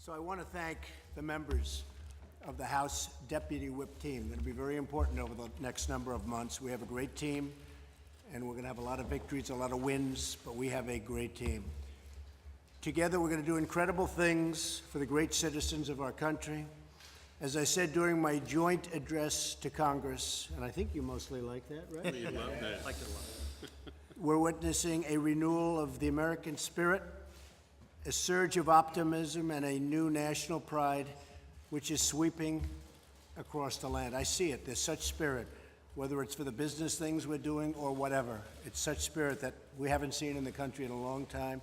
So I want to thank the members of the House Deputy Whip team. It's going to be very important over the next number of months. We have a great team, and we're going to have a lot of victories, a lot of wins, but we have a great team. Together, we're going to do incredible things for the great citizens of our country. As I said during my joint address to Congress, and I think you mostly like that, right? We love that. Like it a lot. We're witnessing a renewal of the American spirit, a surge of optimism, and a new national pride which is sweeping across the land. I see it. There's such spirit, whether it's for the business things we're doing or whatever. It's such spirit that we haven't seen in the country in a long time.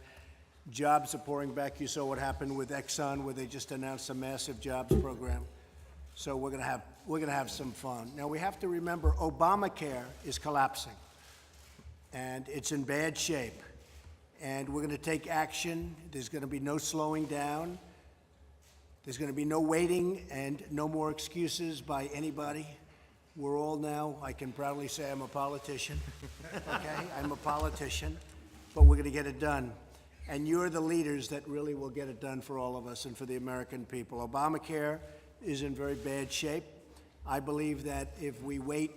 Jobs are pouring back. You saw what happened with Exxon, where they just announced a massive jobs program. So we're gonna have some fun. Now we have to remember Obamacare is collapsing, and it's in bad shape. And we're going to take action. There's going to be no slowing down. There's going to be no waiting and no more excuses by anybody. We're all now, I can proudly say I'm a politician, okay? I'm a politician, but we're going to get it done. And you're the leaders that really will get it done for all of us and for the American people. Obamacare is in very bad shape. I believe that if we wait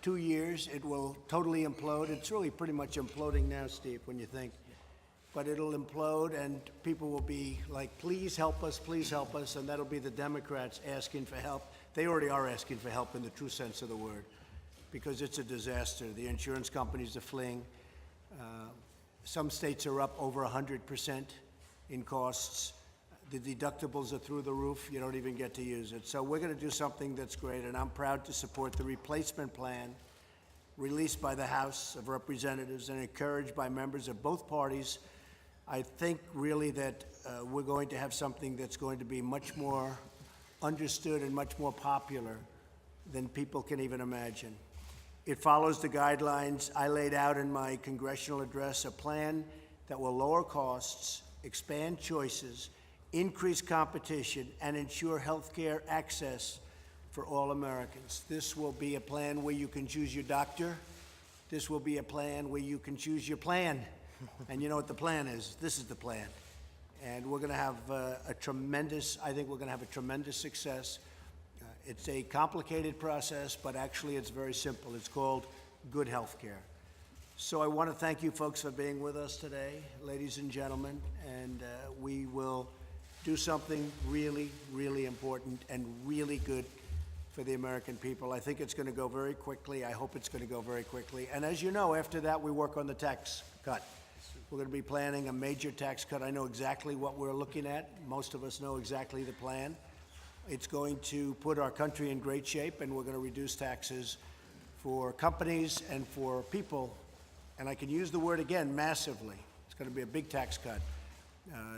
2 years, it will totally implode. It's really pretty much imploding now, Steve, when you think. But it'll implode, and people will be like, please help us, and that'll be the Democrats asking for help. They already are asking for help in the true sense of the word, because it's a disaster. The insurance companies are fleeing. Some states are up over 100% in costs. The deductibles are through the roof. You don't even get to use it. So we're going to do something that's great, and I'm proud to support the replacement plan released by the House of Representatives and encouraged by members of both parties. I think really that we're going to have something that's going to be much more understood and much more popular than people can even imagine. It follows the guidelines I laid out in my congressional address, a plan that will lower costs, expand choices, increase competition, and ensure health care access for all Americans. This will be a plan where you can choose your doctor. This will be a plan where you can choose your plan. And you know what the plan is? This is the plan. And we're going to have I think we're going to have a tremendous success. It's a complicated process, but actually it's very simple. It's called good health care. So I want to thank you folks for being with us today, ladies and gentlemen, and we will do something really, really important and really good for the American people. I think it's going to go very quickly. I hope it's going to go very quickly. And as you know, after that, we work on the tax cut. We're going to be planning a major tax cut. I know exactly what we're looking at. Most of us know exactly the plan. It's going to put our country in great shape, and we're going to reduce taxes for companies and for people. And I can use the word again, massively. It's going to be a big tax cut.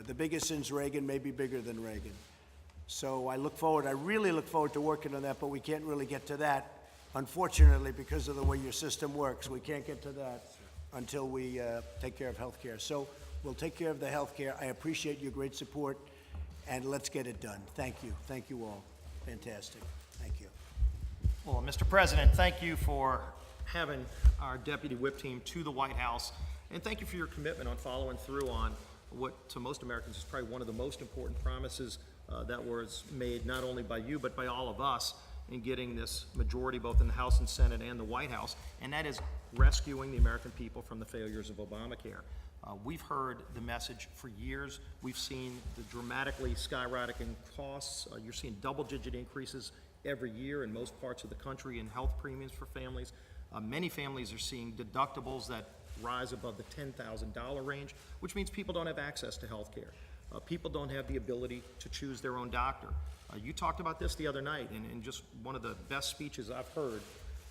The biggest since Reagan, maybe bigger than Reagan. So I really look forward to working on that, but we can't really get to that, unfortunately, because of the way your system works. We can't get to that until we take care of health care. So we'll take care of the health care. I appreciate your great support, and let's get it done. Thank you. Thank you all. Fantastic. Thank you. Well, Mr. President, thank you for having our Deputy Whip team to the White House, and thank you for your commitment on following through on what to most Americans is probably one of the most important promises that was made not only by you but by all of us in getting this majority both in the House and Senate and the White House, and that is rescuing the American people from the failures of Obamacare. We've heard the message for years. We've seen the dramatically skyrocketing costs. You're seeing double-digit increases every year in most parts of the country in health premiums for families. Many families are seeing deductibles that rise above the $10,000 range, which means people don't have access to health care. People don't have the ability to choose their own doctor. You talked about this the other night in just one of the best speeches I've heard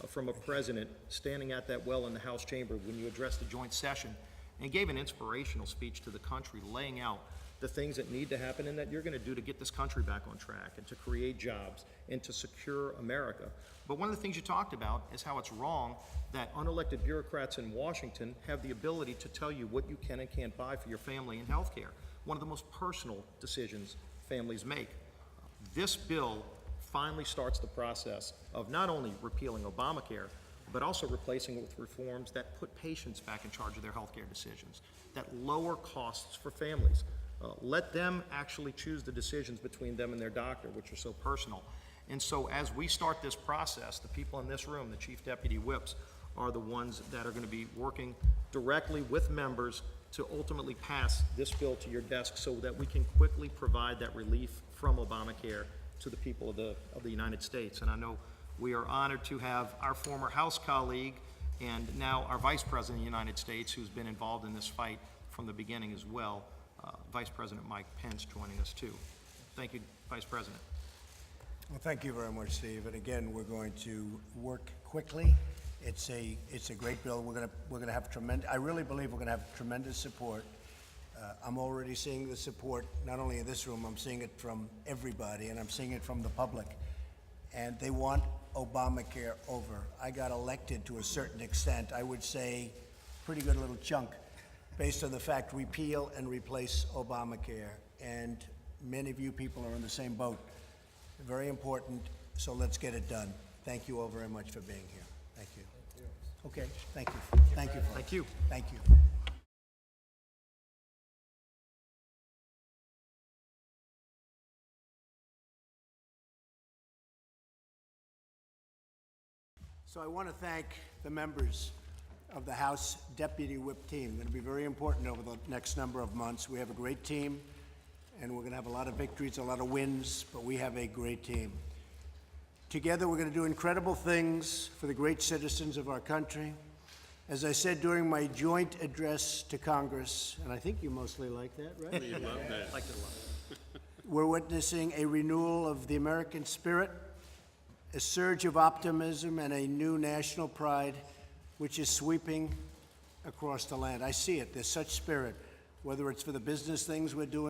from a president standing at that well in the House chamber when you addressed the joint session and gave an inspirational speech to the country, laying out the things that need to happen and that you're going to do to get this country back on track and to create jobs and to secure America. But one of the things you talked about is how it's wrong that unelected bureaucrats in Washington have the ability to tell you what you can and can't buy for your family in health care, one of the most personal decisions families make. This bill finally starts the process of not only repealing Obamacare, but also replacing it with reforms that put patients back in charge of their health care decisions, that lower costs for families. Let them actually choose the decisions between them and their doctor, which are so personal. And so as we start this process, the people in this room, the chief deputy whips, are the ones that are going to be working directly with members to ultimately pass this bill to your desk so that we can quickly provide that relief from Obamacare to the people of the United States. And I know we are honored to have our former House colleague and now our Vice President of the United States, who's been involved in this fight from the beginning as well, Vice President Mike Pence, joining us too. Thank you, Vice President. Well, thank you very much, Steve. And again, we're going to work quickly. It's a great bill. We're gonna have tremendous. I really believe we're gonna have tremendous support. I'm already seeing the support not only in this room. I'm seeing it from everybody, and I'm seeing it from the public. And they want Obamacare over. I got elected to a certain extent. I would say, pretty good little chunk, based on the fact repeal and replace Obamacare. And many of you people are in the same boat. Very important, so let's get it done. Thank you all very much for being here. Thank you. Okay, thank you. Thank you. Thank you. Thank you. So I want to thank the members of the House Deputy Whip team. Going to be very important over the next number of months. We have a great team, and we're going to have a lot of victories, a lot of wins, but we have a great team. Together, we're going to do incredible things for the great citizens of our country. As I said during my joint address to Congress, and I think you mostly like that, right? We love that. Liked it a lot. We're witnessing a renewal of the American spirit, a surge of optimism, and a new national pride which is sweeping across the land. I see it. There's such spirit, whether it's for the business things we're doing,